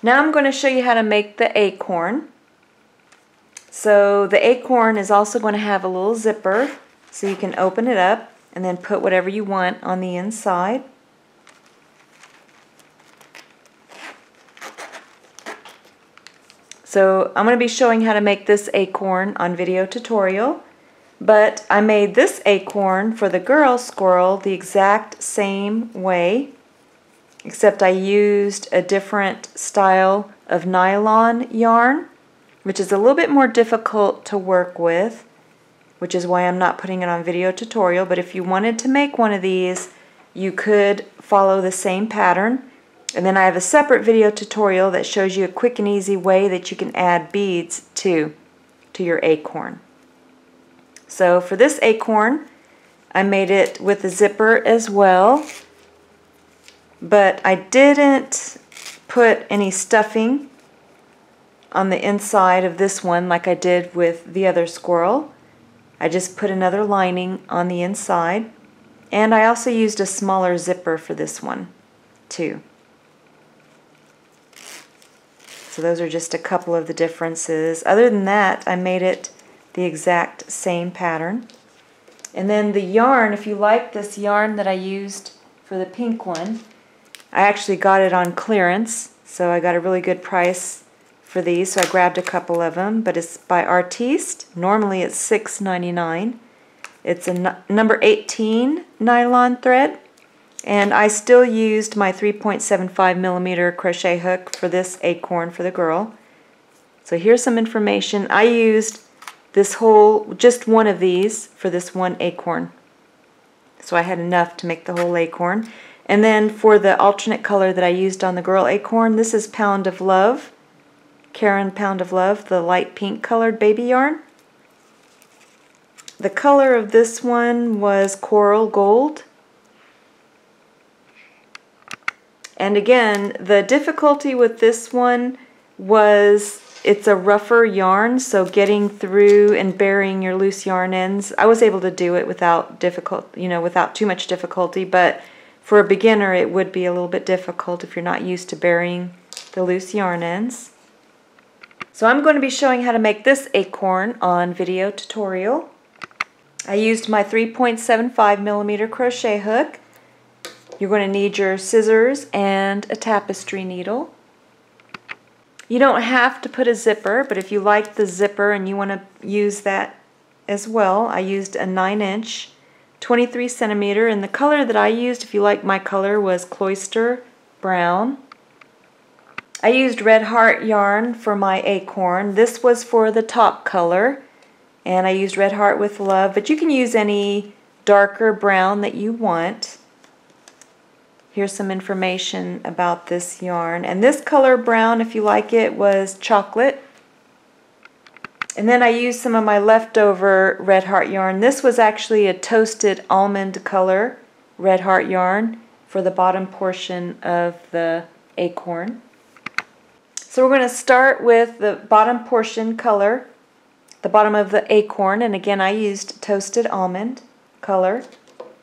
Now I'm going to show you how to make the acorn. So the acorn is also going to have a little zipper, so you can open it up and then put whatever you want on the inside. So I'm going to be showing how to make this acorn on video tutorial, but I made this acorn for the girl squirrel the exact same way, except I used a different style of nylon yarn, which is a little bit more difficult to work with, which is why I'm not putting it on video tutorial. But if you wanted to make one of these, you could follow the same pattern. And then I have a separate video tutorial that shows you a quick and easy way that you can add beads to your acorn. So for this acorn, I made it with a zipper as well, but I didn't put any stuffing on the inside of this one like I did with the other squirrel. I just put another lining on the inside, and I also used a smaller zipper for this one too. So those are just a couple of the differences. Other than that, I made it the exact same pattern. And then the yarn, if you like this yarn that I used for the pink one, I actually got it on clearance, so I got a really good price for these, so I grabbed a couple of them. But it's by Artiste. Normally it's $6.99. It's a number 18 nylon thread. And I still used my 3.75mm crochet hook for this acorn for the girl. So here's some information. I used just one of these for this one acorn. So I had enough to make the whole acorn. And then for the alternate color that I used on the girl acorn, this is Pound of Love, Karen Pound of Love, the light pink colored baby yarn. The color of this one was Coral Gold. And again, the difficulty with this one was it's a rougher yarn, so getting through and burying your loose yarn ends, I was able to do it without without too much difficulty, but for a beginner it would be a little bit difficult if you're not used to burying the loose yarn ends. So I'm going to be showing how to make this acorn on video tutorial. I used my 3.75mm crochet hook. You're going to need your scissors and a tapestry needle. You don't have to put a zipper, but if you like the zipper and you want to use that as well, I used a 9-inch, 23cm, and the color that I used, if you like my color, was Cloister Brown. I used Red Heart yarn for my acorn. This was for the top color, and I used Red Heart with Love, but you can use any darker brown that you want. Here's some information about this yarn. And this color brown, if you like it, was Chocolate. And then I used some of my leftover Red Heart yarn. This was actually a Toasted Almond color Red Heart yarn for the bottom portion of the acorn. So we're going to start with the bottom portion color, the bottom of the acorn, and again I used Toasted Almond color.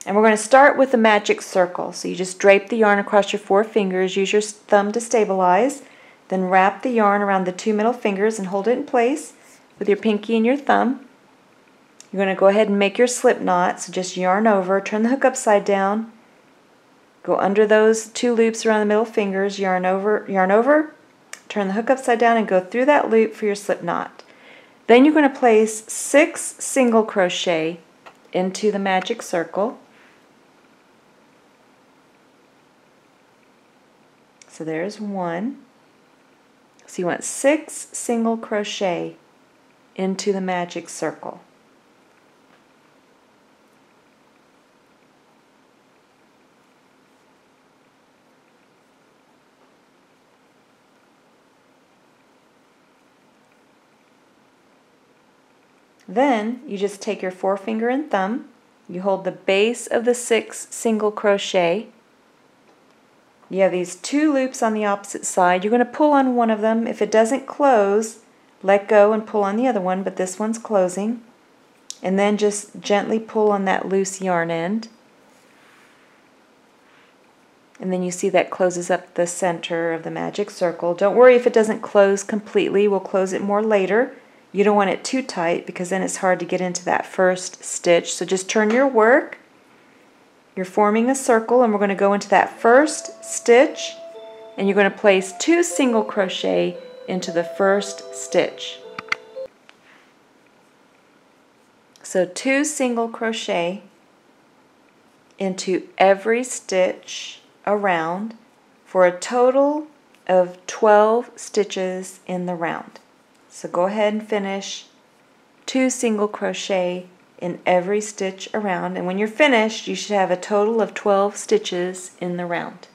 And we're going to start with the magic circle. So you just drape the yarn across your 4 fingers, use your thumb to stabilize, then wrap the yarn around the 2 middle fingers and hold it in place with your pinky and your thumb. You're going to go ahead and make your slip knot. So just yarn over, turn the hook upside down, go under those 2 loops around the middle fingers, yarn over, turn the hook upside down and go through that loop for your slip knot. Then you're going to place 6 single crochet into the magic circle. So there's 1. So you want 6 single crochet into the magic circle. Then you just take your forefinger and thumb, you hold the base of the 6 single crochet. You have these 2 loops on the opposite side. You're going to pull on one of them. If it doesn't close, let go and pull on the other one, but this one's closing. And then just gently pull on that loose yarn end. And then you see that closes up the center of the magic circle. Don't worry if it doesn't close completely. We'll close it more later. You don't want it too tight because then it's hard to get into that first stitch. So just turn your work. You're forming a circle and we're going to go into that first stitch and you're going to place 2 single crochet into the first stitch. So 2 single crochet into every stitch around for a total of 12 stitches in the round. So go ahead and finish 2 single crochet in every stitch around, and when you're finished you should have a total of 12 stitches in the round.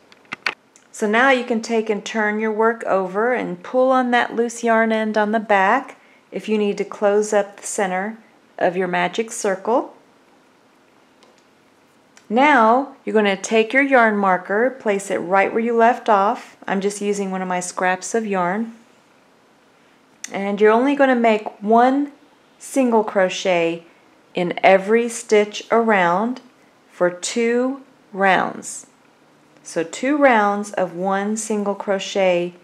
So now you can take and turn your work over and pull on that loose yarn end on the back if you need to close up the center of your magic circle. Now you're going to take your yarn marker, place it right where you left off. I'm just using one of my scraps of yarn. And you're only going to make 1 single crochet in every stitch around for 2 rounds. So 2 rounds of 1 single crochet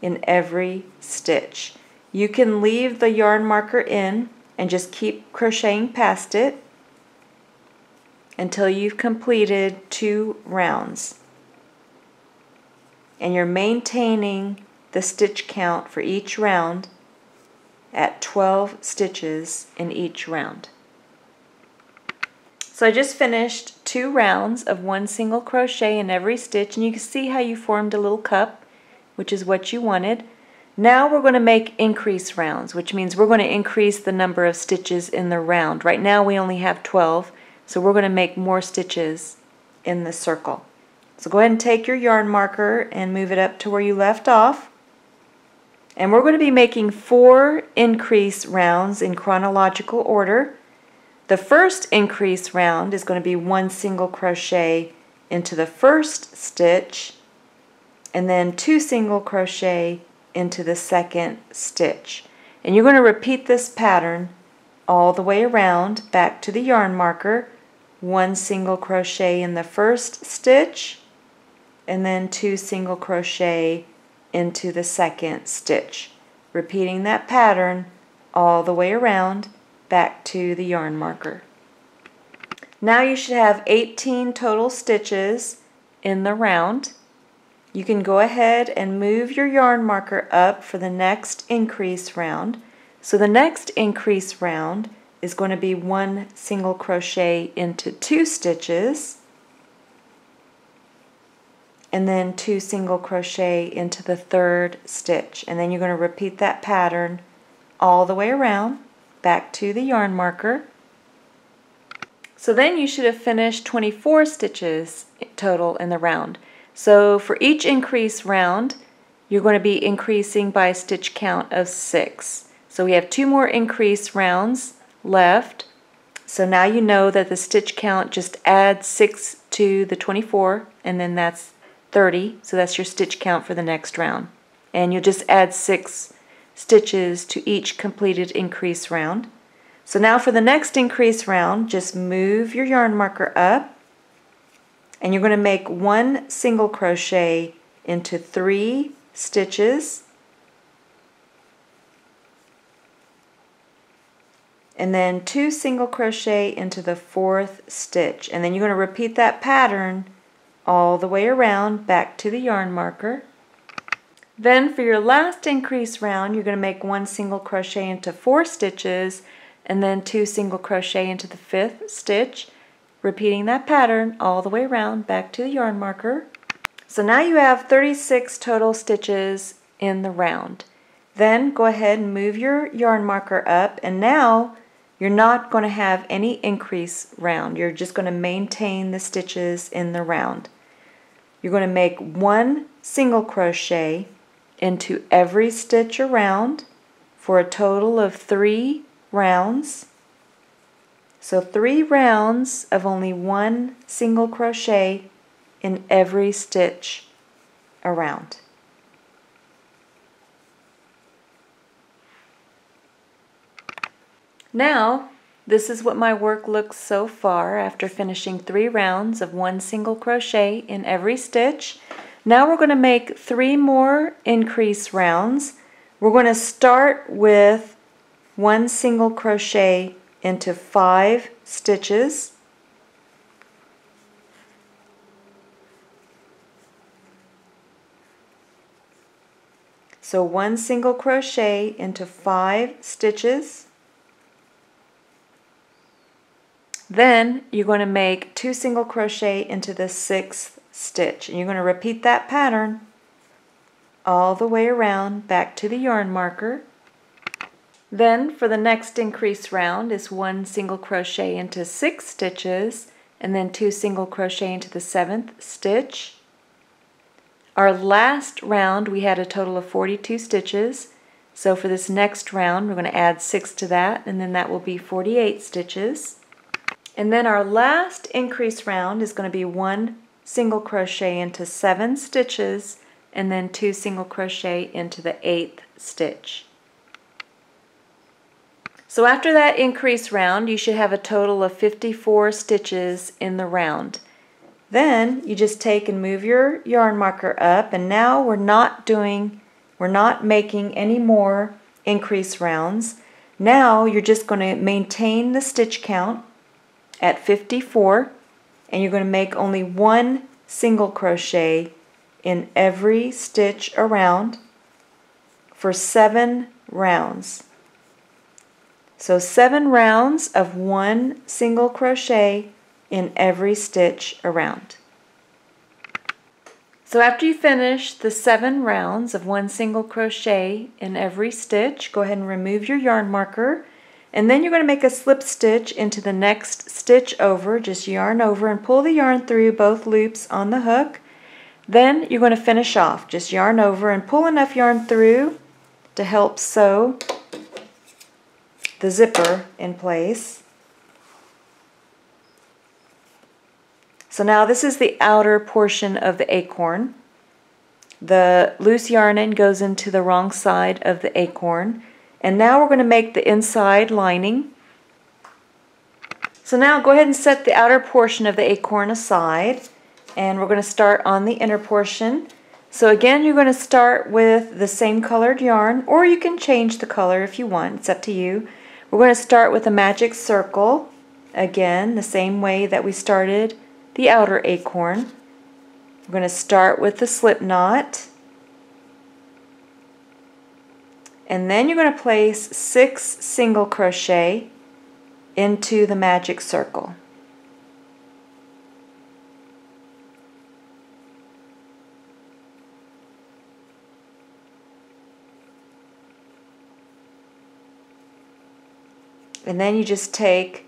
in every stitch. You can leave the yarn marker in and just keep crocheting past it until you've completed 2 rounds. And you're maintaining the stitch count for each round at 12 stitches in each round. So I just finished 2 rounds of 1 single crochet in every stitch, and you can see how you formed a little cup, which is what you wanted. Now we're going to make increase rounds, which means we're going to increase the number of stitches in the round. Right now we only have 12, so we're going to make more stitches in the circle. So go ahead and take your yarn marker and move it up to where you left off. And we're going to be making 4 increase rounds in chronological order. The first increase round is going to be 1 single crochet into the first stitch and then 2 single crochet into the second stitch. And you're going to repeat this pattern all the way around back to the yarn marker. 1 single crochet in the first stitch and then 2 single crochet into the second stitch. Repeating that pattern all the way around back to the yarn marker. Now you should have 18 total stitches in the round. You can go ahead and move your yarn marker up for the next increase round. So the next increase round is going to be 1 single crochet into 2 stitches and then 2 single crochet into the third stitch, and then you're going to repeat that pattern all the way around back to the yarn marker. So then you should have finished 24 stitches total in the round. So for each increase round you're going to be increasing by a stitch count of 6. So we have 2 more increase rounds left. So now you know that the stitch count just adds 6 to the 24, and then that's 30. So that's your stitch count for the next round. And you'll just add 6 stitches to each completed increase round. So now for the next increase round, just move your yarn marker up and you're going to make 1 single crochet into 3 stitches and then 2 single crochet into the 4th stitch, and then you're going to repeat that pattern all the way around back to the yarn marker. Then for your last increase round you're going to make 1 single crochet into 4 stitches and then 2 single crochet into the 5th stitch, repeating that pattern all the way around back to the yarn marker. So now you have 36 total stitches in the round. Then go ahead and move your yarn marker up, and now you're not going to have any increase round. You're just going to maintain the stitches in the round. You're going to make 1 single crochet into every stitch around for a total of 3 rounds. So 3 rounds of only 1 single crochet in every stitch around. Now This is what my work looks so far after finishing 3 rounds of 1 single crochet in every stitch. Now we're going to make 3 more increase rounds. We're going to start with 1 single crochet into 5 stitches. So 1 single crochet into 5 stitches. Then you're going to make 2 single crochet into the 6th stitch. And you're going to repeat that pattern all the way around back to the yarn marker. Then for the next increase round is 1 single crochet into 6 stitches and then 2 single crochet into the 7th stitch. Our last round we had a total of 42 stitches, so for this next round we're going to add 6 to that, and then that will be 48 stitches. And then our last increase round is going to be 1 single crochet into 7 stitches and then 2 single crochet into the 8th stitch. So after that increase round you should have a total of 54 stitches in the round. Then you just take and move your yarn marker up, and now we're not making any more increase rounds. Now you're just going to maintain the stitch count at 54, and you're going to make only 1 single crochet in every stitch around for 7 rounds. So 7 rounds of 1 single crochet in every stitch around. So after you finish the 7 rounds of 1 single crochet in every stitch, go ahead and remove your yarn marker, and then you're going to make a slip stitch into the next stitch over. Just yarn over and pull the yarn through both loops on the hook. Then you're going to finish off. Just yarn over and pull enough yarn through to help sew the zipper in place. So now this is the outer portion of the acorn. The loose yarn end goes into the wrong side of the acorn. And now we're going to make the inside lining. So now go ahead and set the outer portion of the acorn aside, and we're going to start on the inner portion. So again, you're going to start with the same colored yarn, or you can change the color if you want. It's up to you. We're going to start with a magic circle, again the same way that we started the outer acorn. We're going to start with the slip knot, and then you're going to place 6 single crochet into the magic circle. And then you just take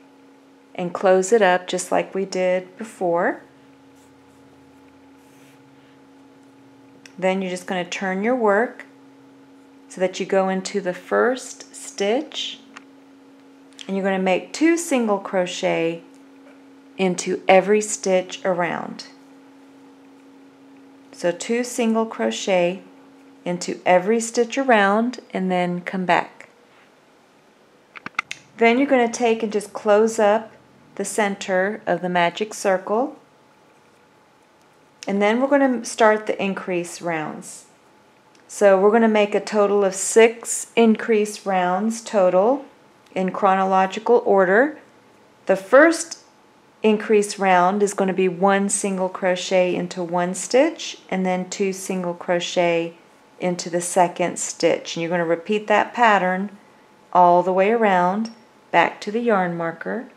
and close it up just like we did before. Then you're just going to turn your work so that you go into the first stitch, and you're going to make 2 single crochet into every stitch around. So 2 single crochet into every stitch around, and then come back. Then you're going to take and just close up the center of the magic circle, and then we're going to start the increase rounds. So we're going to make a total of 6 increase rounds total in chronological order. The first increase round is going to be 1 single crochet into 1 stitch and then 2 single crochet into the second stitch. And you're going to repeat that pattern all the way around back to the yarn marker.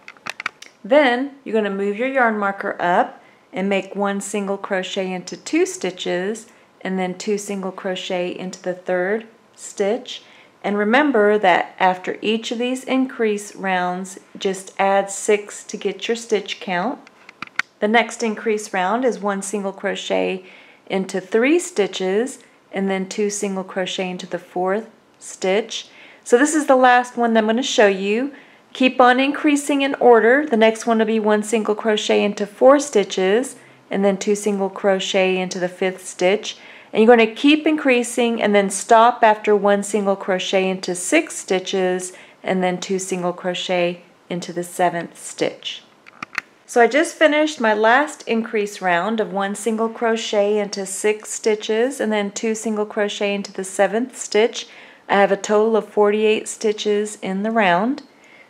Then you're going to move your yarn marker up and make 1 single crochet into 2 stitches and then 2 single crochet into the third stitch. And remember that after each of these increase rounds, just add 6 to get your stitch count. The next increase round is 1 single crochet into 3 stitches and then 2 single crochet into the fourth stitch. So this is the last one that I'm going to show you. Keep on increasing in order. The next one will be 1 single crochet into 4 stitches and then 2 single crochet into the 5th stitch. And you're going to keep increasing and then stop after 1 single crochet into 6 stitches and then 2 single crochet into the 7th stitch. So I just finished my last increase round of 1 single crochet into 6 stitches and then 2 single crochet into the 7th stitch. I have a total of 48 stitches in the round.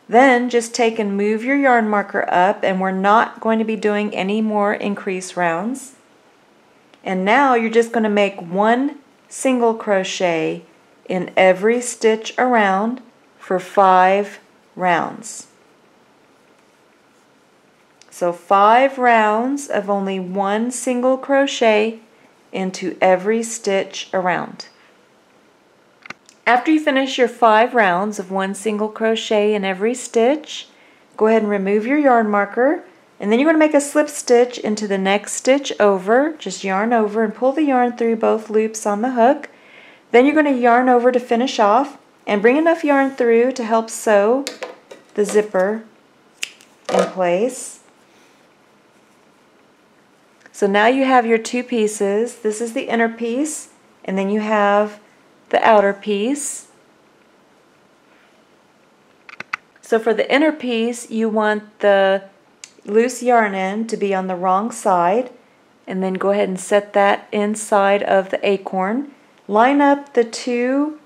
Then just take and move your yarn marker up, and we're not going to be doing any more increase rounds. And now you're just going to make 1 single crochet in every stitch around for 5 rounds. So 5 rounds of only 1 single crochet into every stitch around. After you finish your 5 rounds of 1 single crochet in every stitch, go ahead and remove your yarn marker, and then you're going to make a slip stitch into the next stitch over. Just yarn over and pull the yarn through both loops on the hook. Then you're going to yarn over to finish off and bring enough yarn through to help sew the zipper in place. So now you have your 2 pieces. This is the inner piece, and then you have the outer piece. So for the inner piece, you want the loose yarn end to be on the wrong side, and then go ahead and set that inside of the acorn. Line up the 2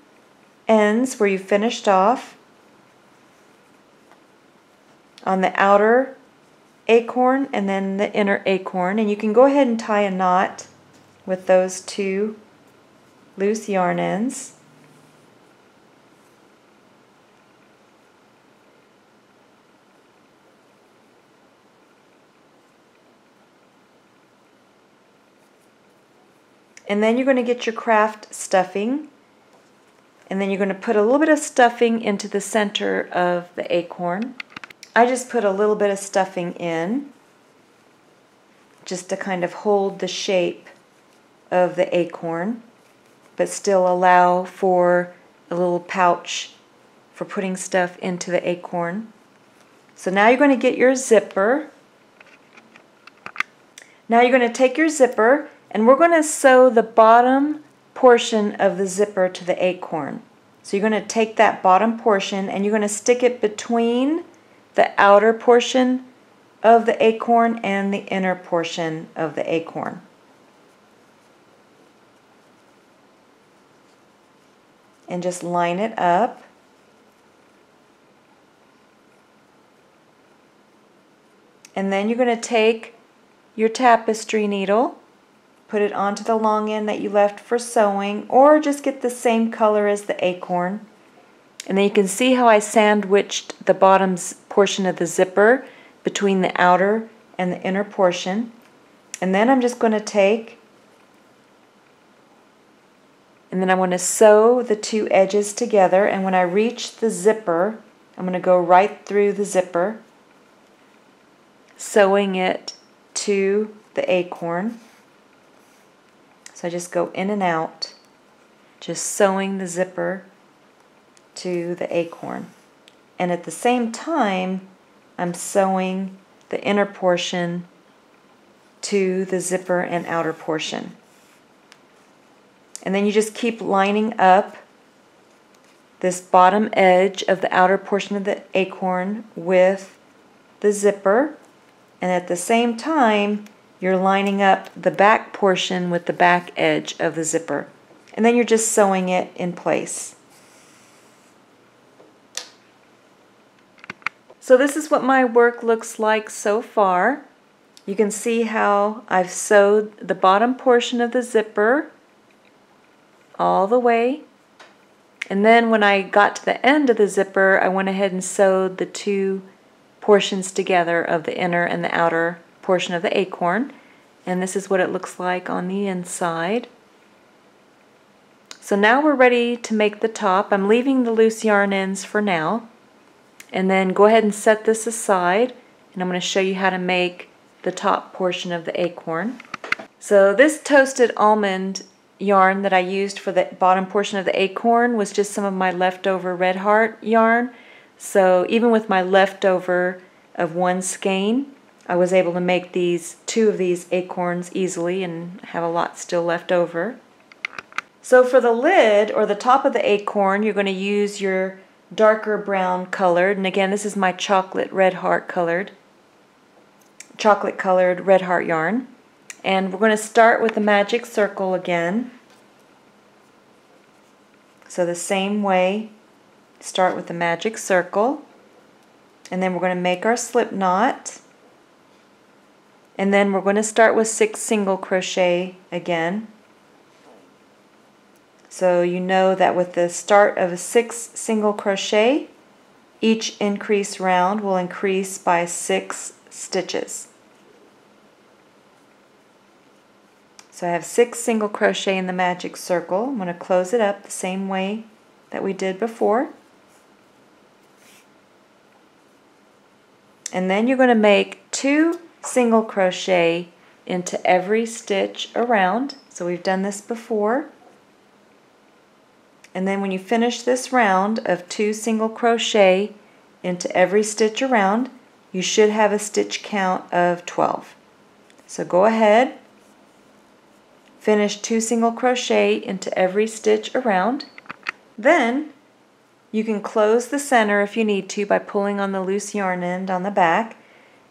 ends where you finished off on the outer acorn and then the inner acorn, and you can go ahead and tie a knot with those 2 loose yarn ends. And then you're going to get your craft stuffing, and then you're going to put a little bit of stuffing into the center of the acorn. I just put a little bit of stuffing in just to kind of hold the shape of the acorn, but still allow for a little pouch for putting stuff into the acorn. So now you're going to get your zipper. Now you're going to take your zipper, and we're going to sew the bottom portion of the zipper to the acorn. So you're going to take that bottom portion and you're going to stick it between the outer portion of the acorn and the inner portion of the acorn. And just line it up. And then you're going to take your tapestry needle, put it onto the long end that you left for sewing, or just get the same color as the acorn. And then you can see how I sandwiched the bottom portion of the zipper between the outer and the inner portion. And then I'm just going to take, and then I want to sew the 2 edges together, and when I reach the zipper, I'm going to go right through the zipper, sewing it to the acorn. So I just go in and out, just sewing the zipper to the acorn. And at the same time, I'm sewing the inner portion to the zipper and outer portion. And then you just keep lining up this bottom edge of the outer portion of the acorn with the zipper, and at the same time you're lining up the back portion with the back edge of the zipper, and then you're just sewing it in place. So this is what my work looks like so far. You can see how I've sewed the bottom portion of the zipper all the way, and then when I got to the end of the zipper, I went ahead and sewed the 2 portions together of the inner and the outer portion of the acorn, and this is what it looks like on the inside. So now we're ready to make the top. I'm leaving the loose yarn ends for now, and then go ahead and set this aside, and I'm going to show you how to make the top portion of the acorn. So this toasted almond yarn that I used for the bottom portion of the acorn was just some of my leftover Red Heart yarn. So even with my leftover of 1 skein, I was able to make 2 of these acorns easily and have a lot still left over. So for the lid, or the top of the acorn, you're going to use your darker brown colored, and again this is my chocolate red heart colored red heart yarn. And we're going to start with the magic circle again. So the same way, start with the magic circle, and then we're going to make our slip knot, and then we're going to start with 6 single crochet again. So you know that with the start of a 6 single crochet, each increase round will increase by 6 stitches. So I have 6 single crochet in the magic circle. I'm going to close it up the same way that we did before. And then you're going to make 2 single crochet into every stitch around. So we've done this before. And then when you finish this round of 2 single crochet into every stitch around, you should have a stitch count of 12. So go ahead, finish 2 single crochet into every stitch around. Then you can close the center if you need to by pulling on the loose yarn end on the back.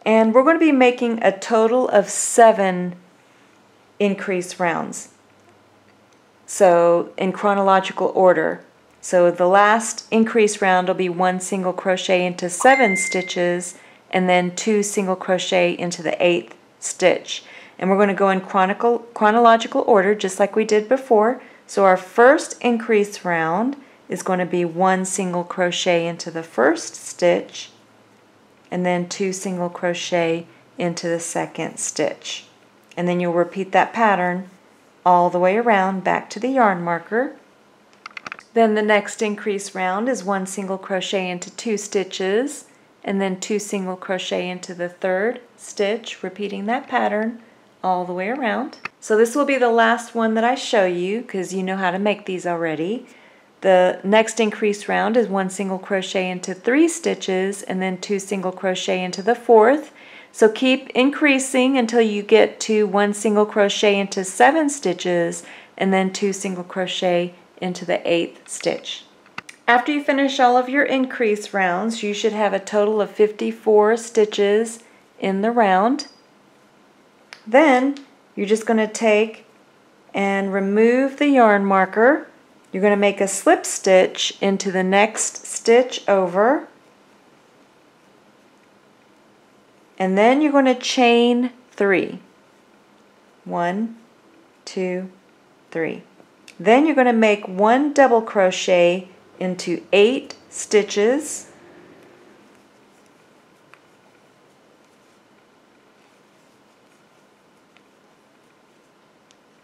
And we're going to be making a total of 7 increase rounds. So in chronological order. So the last increase round will be 1 single crochet into 7 stitches and then 2 single crochet into the 8th stitch. And we're going to go in chronological order just like we did before. So our first increase round is going to be 1 single crochet into the first stitch and then 2 single crochet into the second stitch. And then you'll repeat that pattern all the way around back to the yarn marker. Then the next increase round is 1 single crochet into 2 stitches and then 2 single crochet into the third stitch, repeating that pattern all the way around. So this will be the last one that I show you because you know how to make these already. The next increase round is 1 single crochet into 3 stitches and then 2 single crochet into the fourth. So keep increasing until you get to 1 single crochet into 7 stitches and then 2 single crochet into the 8th stitch. After you finish all of your increase rounds, you should have a total of 54 stitches in the round. Then you're just going to take and remove the yarn marker. You're going to make a slip stitch into the next stitch over. And then you're going to chain 3. 1, 2, 3. Then you're going to make 1 double crochet into 8 stitches.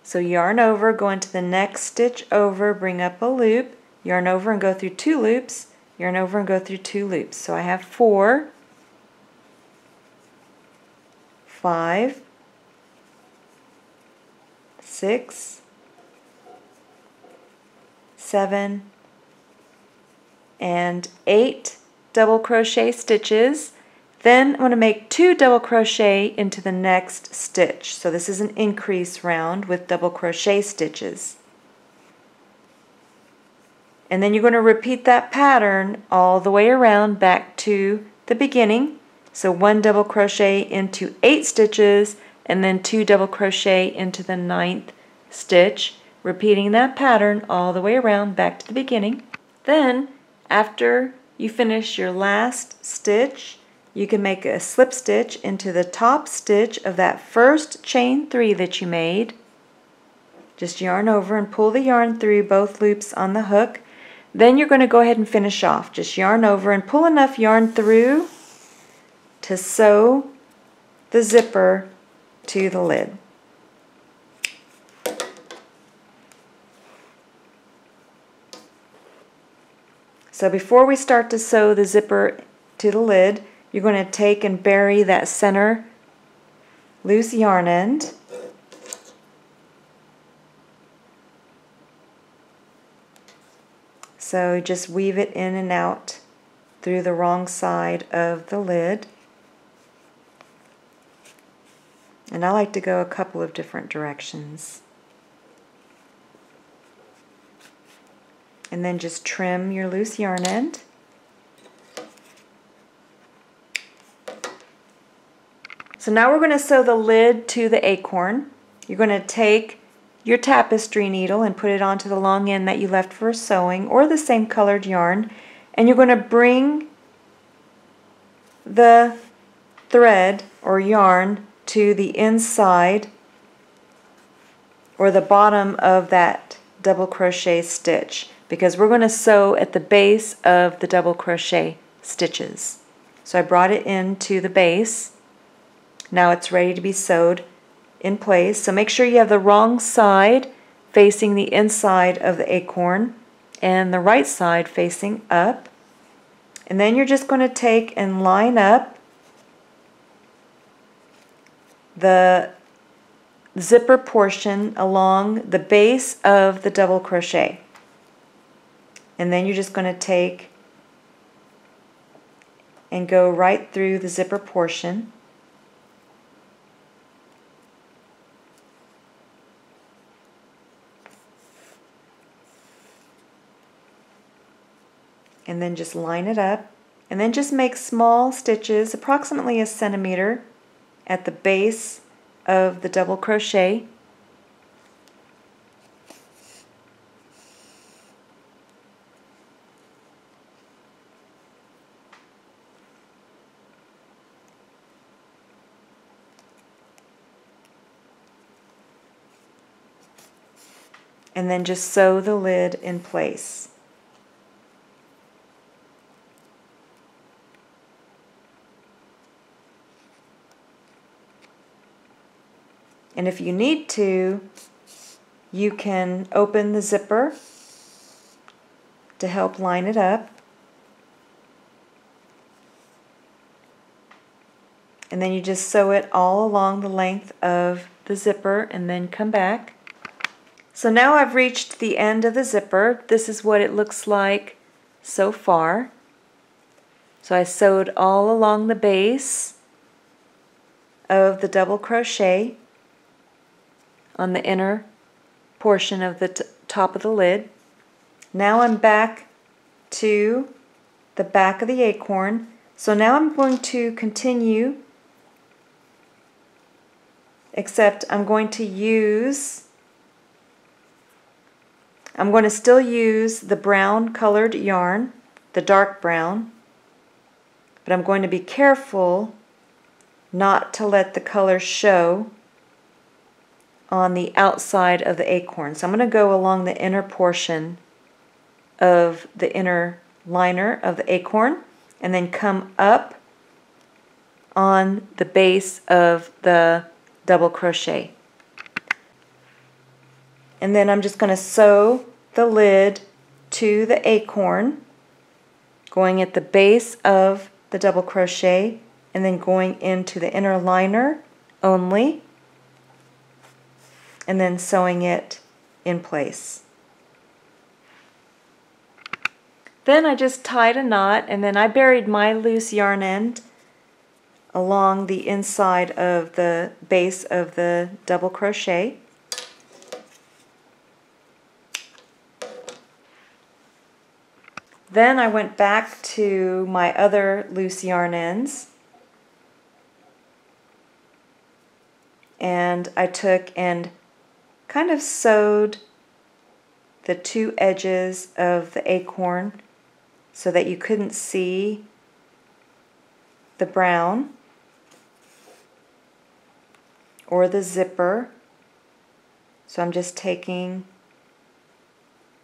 So yarn over, go into the next stitch over, bring up a loop, yarn over and go through 2 loops, yarn over and go through 2 loops. So I have 4, 5, 6, 7, and 8 double crochet stitches. Then I'm going to make 2 double crochet into the next stitch. So this is an increase round with double crochet stitches. And then you're going to repeat that pattern all the way around back to the beginning. So 1 double crochet into 8 stitches and then 2 double crochet into the 9th stitch, repeating that pattern all the way around back to the beginning. Then after you finish your last stitch, you can make a slip stitch into the top stitch of that first chain 3 that you made. Just yarn over and pull the yarn through both loops on the hook. Then you're going to go ahead and finish off. Just yarn over and pull enough yarn through to sew the zipper to the lid. So before we start to sew the zipper to the lid, you're going to take and bury that center loose yarn end. So just weave it in and out through the wrong side of the lid. And I like to go a couple of different directions. And then just trim your loose yarn end. So now we're going to sew the lid to the acorn. You're going to take your tapestry needle and put it onto the long end that you left for sewing, or the same colored yarn, and you're going to bring the thread or yarn to the inside or the bottom of that double crochet stitch, because we're going to sew at the base of the double crochet stitches. So I brought it into the base. Now it's ready to be sewed in place. So make sure you have the wrong side facing the inside of the acorn and the right side facing up. And then you're just going to take and line up the zipper portion along the base of the double crochet. And then you're just going to take and go right through the zipper portion. And then just line it up, and then just make small stitches, approximately a centimeter, at the base of the double crochet. And then just sew the lid in place. And if you need to, you can open the zipper to help line it up. And then you just sew it all along the length of the zipper and then come back. So now I've reached the end of the zipper. This is what it looks like so far. So I sewed all along the base of the double crochet on the inner portion of the top of the lid. Now I'm back to the back of the acorn. So now I'm going to continue, except I'm going to still use the brown colored yarn, the dark brown, but I'm going to be careful not to let the color show on the outside of the acorn. So I'm going to go along the inner portion of the inner liner of the acorn and then come up on the base of the double crochet. And then I'm just going to sew the lid to the acorn, going at the base of the double crochet and then going into the inner liner only, and then sewing it in place. Then I just tied a knot, and then I buried my loose yarn end along the inside of the base of the double crochet. Then I went back to my other loose yarn ends, and I took and kind of sewed the two edges of the acorn so that you couldn't see the brown or the zipper. So I'm just taking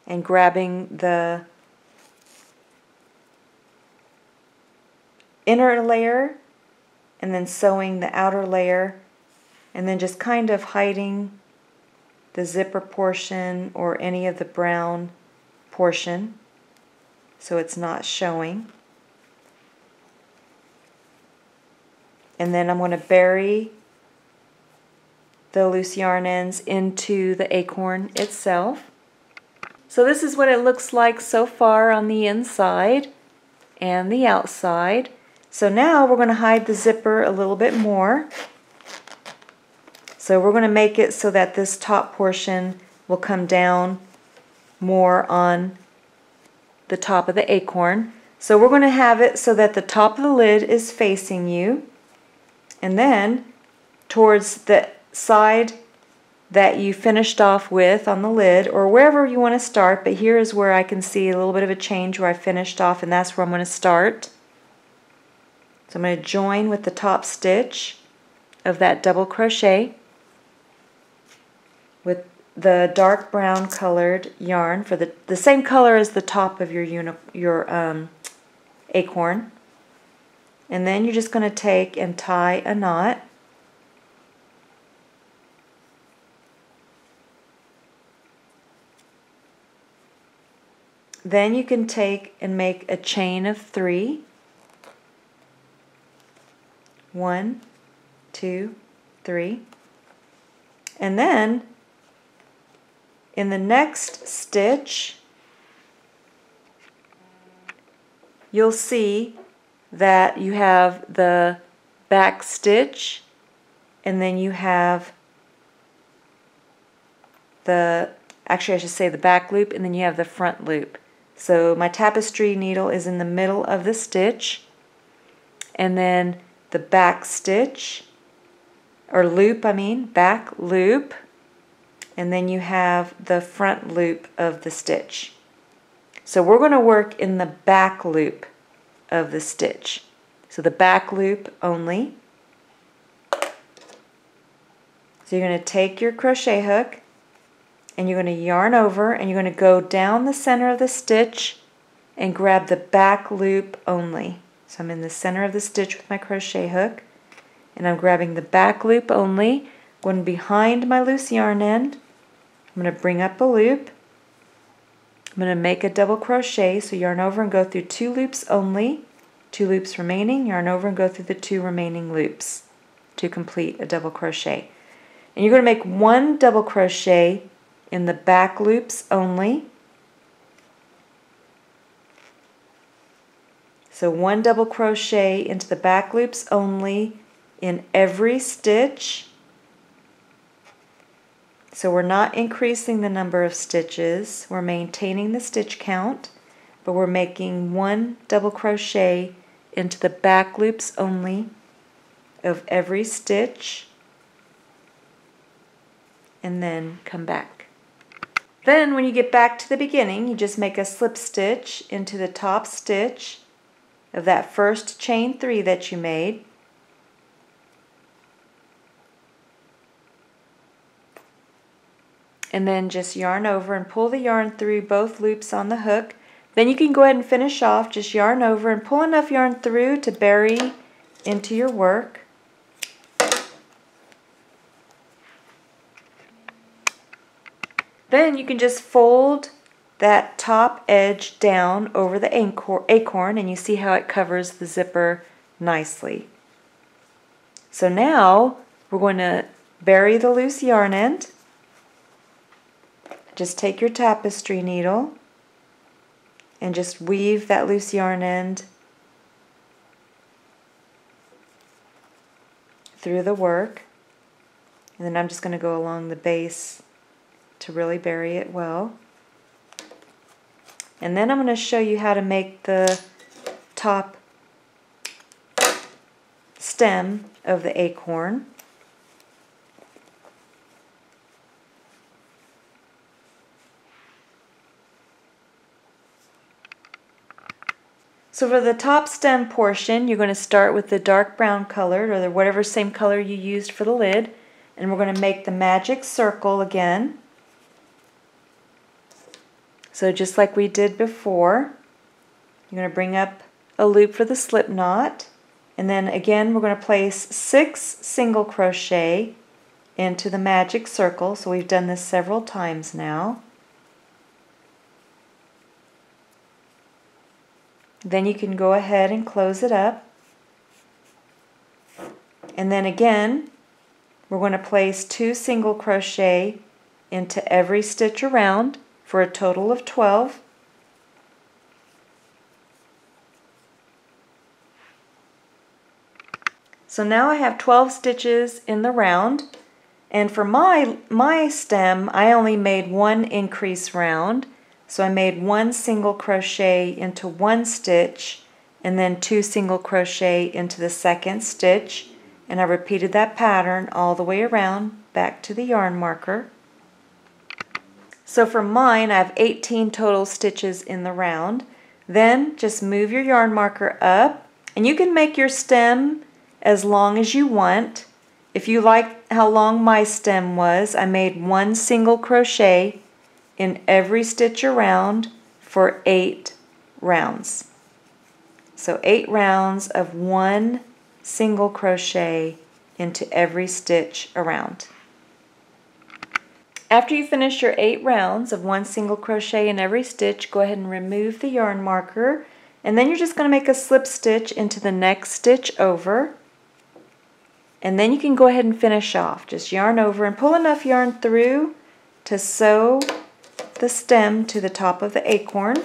and grabbing the inner layer and then sewing the outer layer, and then just kind of hiding the zipper portion or any of the brown portion so it's not showing. And then I'm going to bury the loose yarn ends into the acorn itself. So this is what it looks like so far on the inside and the outside. So now we're going to hide the zipper a little bit more. So we're going to make it so that this top portion will come down more on the top of the acorn. So we're going to have it so that the top of the lid is facing you. And then towards the side that you finished off with on the lid, or wherever you want to start, but here is where I can see a little bit of a change where I finished off, and that's where I'm going to start. So I'm going to join with the top stitch of that double crochet with the dark brown colored yarn for the same color as the top of your acorn. And then you're just going to take and tie a knot. Then you can take and make a chain of 3. 1, 2, 3. And then in the next stitch, you'll see that you have the back stitch, and then you have actually I should say the back loop, and then you have the front loop. So my tapestry needle is in the middle of the stitch, and then the back stitch, or loop I mean, back loop, and then you have the front loop of the stitch. So we're going to work in the back loop of the stitch. So the back loop only. So you're going to take your crochet hook and you're going to yarn over, and you're going to go down the center of the stitch and grab the back loop only. So I'm in the center of the stitch with my crochet hook, and I'm grabbing the back loop only, going behind my loose yarn end. I'm going to bring up a loop. I'm going to make a double crochet, so yarn over and go through 2 loops only, 2 loops remaining, yarn over and go through the 2 remaining loops to complete a double crochet. And you're going to make 1 double crochet in the back loops only. So 1 double crochet into the back loops only in every stitch. So we're not increasing the number of stitches, we're maintaining the stitch count, but we're making 1 double crochet into the back loops only of every stitch, and then come back. Then when you get back to the beginning, you just make a slip stitch into the top stitch of that first chain 3 that you made. And then just yarn over and pull the yarn through both loops on the hook. Then you can go ahead and finish off. Just yarn over and pull enough yarn through to bury into your work. Then you can just fold that top edge down over the acorn, and you see how it covers the zipper nicely. So now we're going to bury the loose yarn end. Just take your tapestry needle and just weave that loose yarn end through the work. And then I'm just going to go along the base to really bury it well. And then I'm going to show you how to make the top stem of the acorn. So for the top stem portion, you're going to start with the dark brown colored, or whatever same color you used for the lid, and we're going to make the magic circle again. So just like we did before, you're going to bring up a loop for the slip knot, and then again we're going to place 6 single crochet into the magic circle. So we've done this several times now. Then you can go ahead and close it up. And then again, we're going to place 2 single crochet into every stitch around for a total of 12. So now I have 12 stitches in the round, and for my stem I only made 1 increase round. So I made 1 single crochet into 1 stitch, and then 2 single crochet into the second stitch, And I repeated that pattern all the way around back to the yarn marker. So for mine, I have 18 total stitches in the round. Then just move your yarn marker up, and you can make your stem as long as you want. If you like how long my stem was, I made 1 single crochet in every stitch around for 8 rounds. So 8 rounds of 1 single crochet into every stitch around. After you finish your 8 rounds of 1 single crochet in every stitch, go ahead and remove the yarn marker, and then you're just going to make a slip stitch into the next stitch over, and then you can go ahead and finish off. Just yarn over and pull enough yarn through to sew the stem to the top of the acorn.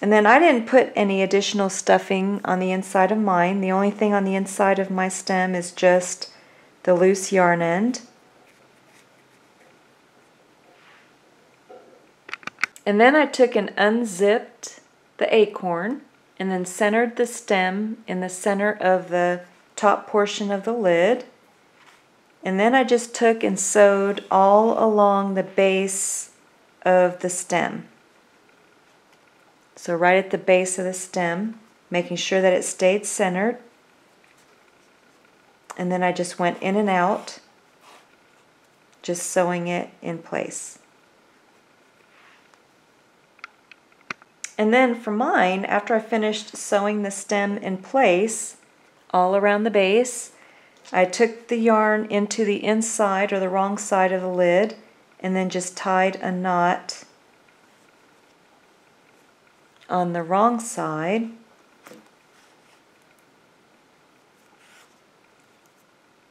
And then I didn't put any additional stuffing on the inside of mine. The only thing on the inside of my stem is just the loose yarn end. And then I took and unzipped the acorn and then centered the stem in the center of the top portion of the lid. And then I just took and sewed all along the base of the stem. So right at the base of the stem, making sure that it stayed centered. And then I just went in and out, just sewing it in place. And then for mine, after I finished sewing the stem in place all around the base, I took the yarn into the inside or the wrong side of the lid and then just tied a knot on the wrong side.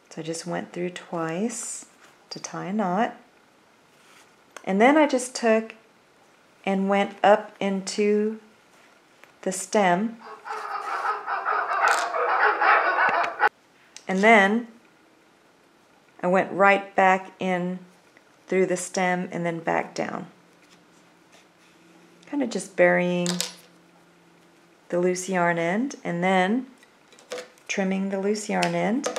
So I just went through twice to tie a knot. And then I just took and went up into the stem. And then I went right back in through the stem and then back down. Kind of just burying the loose yarn end and then trimming the loose yarn end.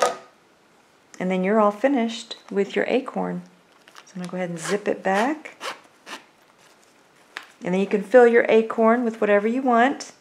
And then you're all finished with your acorn. So I'm going to go ahead and zip it back. And then you can fill your acorn with whatever you want.